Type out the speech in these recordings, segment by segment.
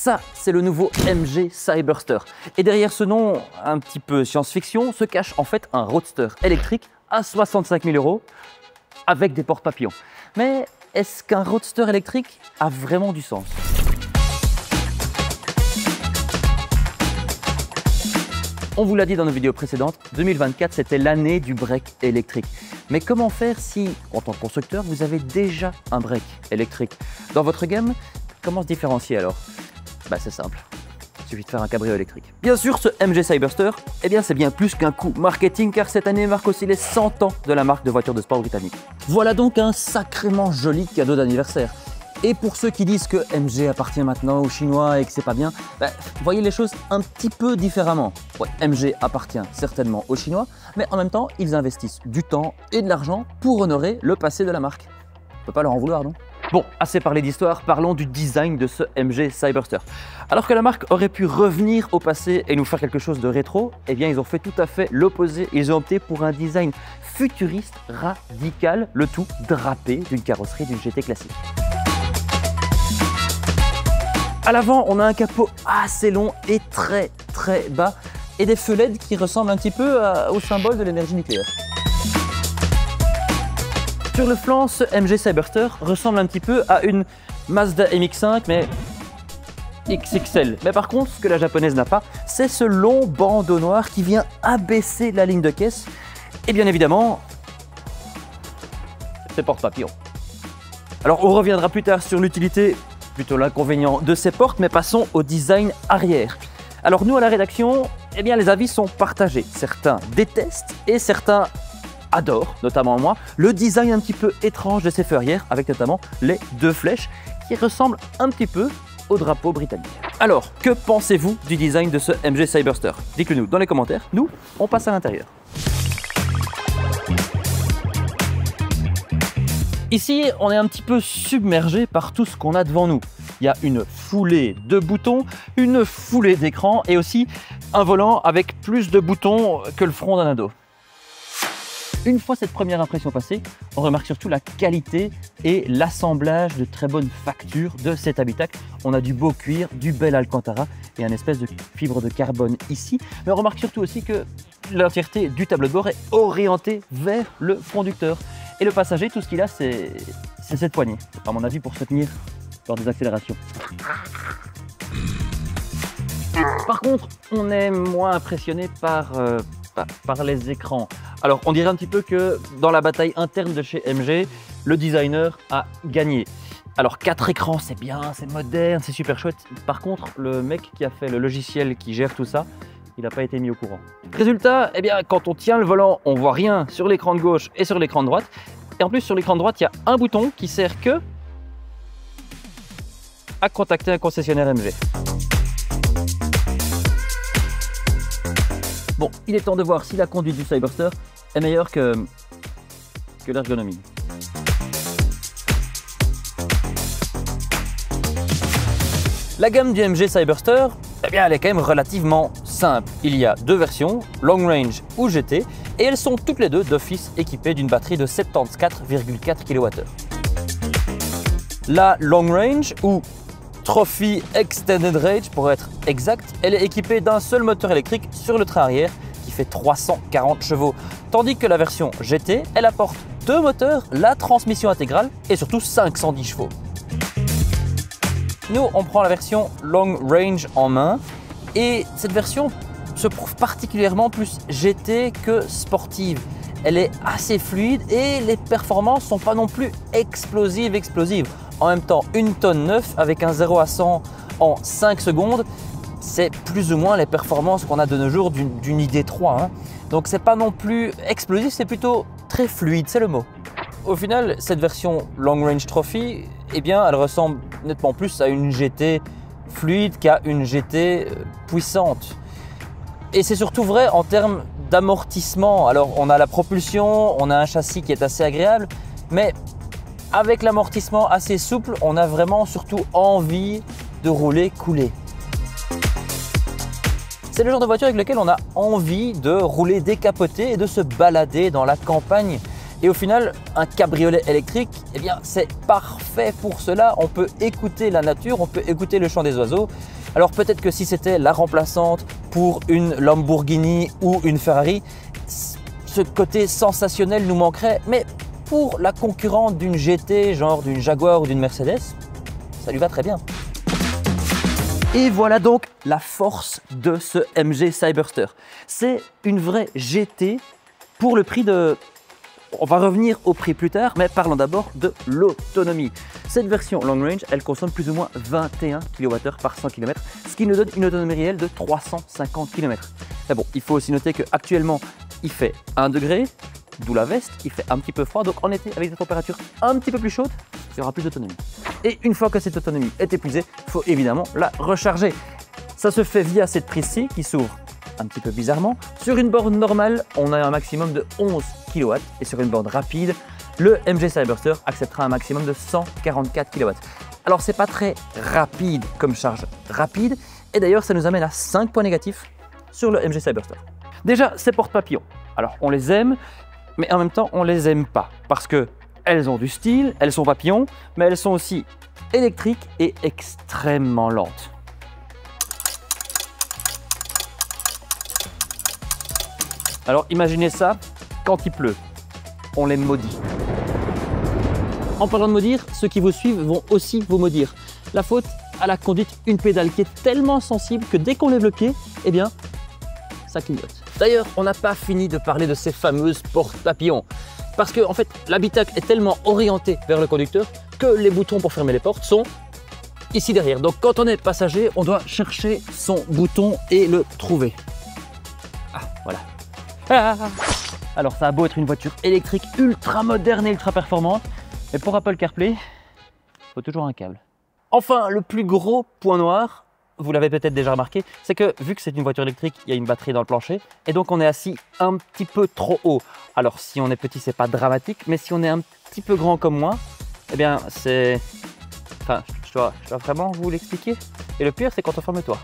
Ça, c'est le nouveau MG Cyberster. Et derrière ce nom un petit peu science-fiction se cache en fait un roadster électrique à 65 000 € avec des portes papillons. Mais est-ce qu'un roadster électrique a vraiment du sens? On vous l'a dit dans nos vidéos précédentes, 2024 c'était l'année du break électrique. Mais comment faire si, en tant que constructeur, vous avez déjà un break électrique dans votre gamme? Comment se différencier alors? C'est simple, il suffit de faire un cabrio électrique. Bien sûr, ce MG Cyberster, c'est bien plus qu'un coup marketing car cette année marque aussi les 100 ans de la marque de voitures de sport britannique. Voilà donc un sacrément joli cadeau d'anniversaire. Et pour ceux qui disent que MG appartient maintenant aux Chinois et que c'est pas bien, voyez les choses un petit peu différemment. Ouais, MG appartient certainement aux Chinois, mais en même temps, ils investissent du temps et de l'argent pour honorer le passé de la marque. On peut pas leur en vouloir, non? Bon, assez parlé d'histoire, parlons du design de ce MG Cyberster. Alors que la marque aurait pu revenir au passé et nous faire quelque chose de rétro, ils ont fait tout à fait l'opposé. Ils ont opté pour un design futuriste, radical, le tout drapé d'une carrosserie d'une GT classique. À l'avant, on a un capot assez long et très bas et des feux LED qui ressemblent un petit peu au symbole de l'énergie nucléaire. Sur le flanc, ce MG Cyberster ressemble un petit peu à une Mazda MX-5 mais XXL. Mais par contre, ce que la japonaise n'a pas, c'est ce long bandeau noir qui vient abaisser la ligne de caisse et bien évidemment, ses porte-papillons. Alors on reviendra plus tard sur l'utilité, plutôt l'inconvénient de ces portes, mais passons au design arrière. Alors nous à la rédaction, les avis sont partagés. Certains détestent et certains adorent, notamment moi, le design un petit peu étrange de ces feux arrière, avec notamment les deux flèches qui ressemblent un petit peu au drapeau britannique. Alors, que pensez-vous du design de ce MG Cyberster? Dites-le nous dans les commentaires, nous, on passe à l'intérieur. Ici, on est un petit peu submergé par tout ce qu'on a devant nous. Il y a une foulée de boutons, une foulée d'écrans et aussi un volant avec plus de boutons que le front d'un ado. Une fois cette première impression passée, on remarque surtout la qualité et l'assemblage de très bonne facture de cet habitacle. On a du beau cuir, du bel alcantara et un espèce de fibre de carbone ici. Mais on remarque surtout aussi que l'entièreté du tableau de bord est orientée vers le conducteur. Et le passager, tout ce qu'il a, c'est cette poignée, à mon avis, pour se tenir lors des accélérations. Par contre, on est moins impressionné par les écrans. Alors, on dirait un petit peu que dans la bataille interne de chez MG, le designer a gagné. Alors, 4 écrans, c'est bien, c'est moderne, c'est super chouette. Par contre, le mec qui a fait le logiciel qui gère tout ça, il n'a pas été mis au courant. Résultat, quand on tient le volant, on voit rien sur l'écran de gauche et sur l'écran de droite. Et en plus, sur l'écran de droite, il y a un bouton qui sert que à contacter un concessionnaire MG. Bon, il est temps de voir si la conduite du Cyberster est meilleure que l'ergonomie. La gamme du MG Cyberster, elle est quand même relativement simple. Il y a deux versions, Long Range ou GT, et elles sont toutes les deux d'office équipées d'une batterie de 74,4 kWh. La Long Range, ou Trophy Extended Range pour être exact, elle est équipée d'un seul moteur électrique sur le train arrière qui fait 340 chevaux, tandis que la version GT, elle apporte deux moteurs, la transmission intégrale et surtout 510 chevaux. Nous, on prend la version Long Range en main et cette version se prouve particulièrement plus GT que sportive. Elle est assez fluide et les performances sont pas non plus explosives. En même temps, 1,9 tonne avec un 0 à 100 en 5 secondes, c'est plus ou moins les performances qu'on a de nos jours d'une ID3. Donc c'est pas non plus explosif, c'est plutôt très fluide, c'est le mot. Au final, cette version Long Range Trophy, elle ressemble nettement plus à une GT fluide qu'à une GT puissante. Et c'est surtout vrai en termes d'amortissement. Alors on a la propulsion, on a un châssis qui est assez agréable, mais avec l'amortissement assez souple, on a vraiment surtout envie de rouler coulé. C'est le genre de voiture avec lequel on a envie de rouler décapoté et de se balader dans la campagne. Et au final, un cabriolet électrique, eh bien, c'est parfait pour cela. On peut écouter la nature, on peut écouter le chant des oiseaux. Alors peut-être que si c'était la remplaçante pour une Lamborghini ou une Ferrari, ce côté sensationnel nous manquerait. Mais pour la concurrente d'une GT, genre d'une Jaguar ou d'une Mercedes, ça lui va très bien. Et voilà donc la force de ce MG Cyberster. C'est une vraie GT pour le prix de... On va revenir au prix plus tard, mais parlons d'abord de l'autonomie. Cette version long range, elle consomme plus ou moins 21 kWh par 100 km, ce qui nous donne une autonomie réelle de 350 km. Mais bon, il faut aussi noter qu'actuellement, il fait 1 degré, d'où la veste, il fait un petit peu froid, donc en été, avec des températures un petit peu plus chaudes, il y aura plus d'autonomie. Et une fois que cette autonomie est épuisée, il faut évidemment la recharger. Ça se fait via cette prise-ci qui s'ouvre un petit peu bizarrement. Sur une borne normale, on a un maximum de 11 kW et sur une borne rapide, le MG Cyberster acceptera un maximum de 144 kW. Alors c'est pas très rapide comme charge rapide et d'ailleurs ça nous amène à 5 points négatifs sur le MG Cyberster. Déjà, ces porte-papillons. Alors on les aime, mais en même temps on les aime pas parce que elles ont du style, elles sont papillons, mais elles sont aussi électriques et extrêmement lentes. Alors imaginez ça, quand il pleut, on les maudit. En parlant de maudire, ceux qui vous suivent vont aussi vous maudire. La faute à la conduite, une pédale qui est tellement sensible que dès qu'on lève le pied, eh bien, ça clignote. D'ailleurs, on n'a pas fini de parler de ces fameuses portes-papillons. Parce que en fait, l'habitacle est tellement orienté vers le conducteur que les boutons pour fermer les portes sont ici derrière. Donc quand on est passager, on doit chercher son bouton et le trouver. Ah, voilà. Alors ça a beau être une voiture électrique ultra moderne et ultra performante, mais pour Apple CarPlay, il faut toujours un câble. Enfin, le plus gros point noir, vous l'avez peut-être déjà remarqué, c'est que vu que c'est une voiture électrique, il y a une batterie dans le plancher et donc on est assis un petit peu trop haut. Alors si on est petit, c'est pas dramatique, mais si on est un petit peu grand comme moi, eh bien c'est... Enfin, je dois vraiment vous l'expliquer. Et le pire, c'est quand on ferme le toit.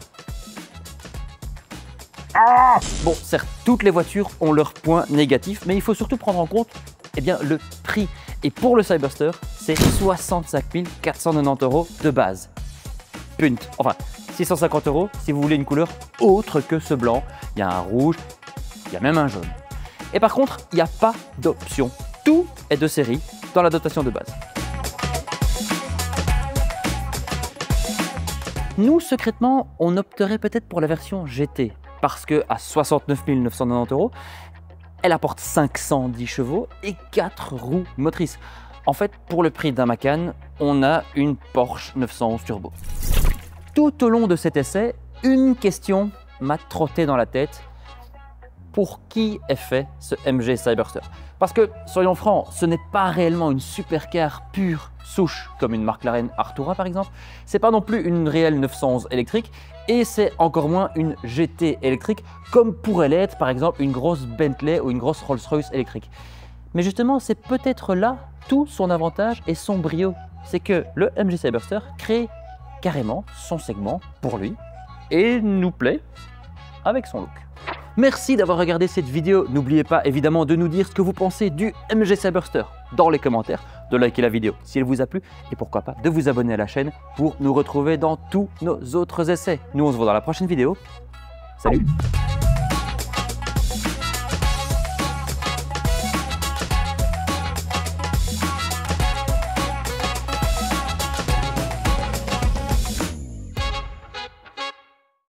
Bon, certes, toutes les voitures ont leurs points négatifs, mais il faut surtout prendre en compte eh bien, le prix. Et pour le Cyberster, c'est 65 490 € de base. Punt. Enfin, 650 € si vous voulez une couleur autre que ce blanc. Il y a un rouge, il y a même un jaune. Et par contre, il n'y a pas d'option. Tout est de série dans la dotation de base. Nous, secrètement, on opterait peut-être pour la version GT. Parce qu'à 69 990 €, elle apporte 510 chevaux et 4 roues motrices. En fait, pour le prix d'un Macan, on a une Porsche 911 Turbo. Tout au long de cet essai, une question m'a trotté dans la tête. Pour qui est fait ce MG Cyberster? Parce que, soyons francs, ce n'est pas réellement une supercar pure souche, comme une McLaren Artura par exemple. C'est pas non plus une réelle 911 électrique, et c'est encore moins une GT électrique, comme pourrait l'être par exemple une grosse Bentley ou une grosse Rolls-Royce électrique. Mais justement, c'est peut-être là tout son avantage et son brio. C'est que le MG Cyberster crée carrément son segment pour lui, et nous plaît avec son look. Merci d'avoir regardé cette vidéo. N'oubliez pas évidemment de nous dire ce que vous pensez du MG Cyberster dans les commentaires, de liker la vidéo si elle vous a plu et pourquoi pas de vous abonner à la chaîne pour nous retrouver dans tous nos autres essais. Nous on se voit dans la prochaine vidéo. Salut!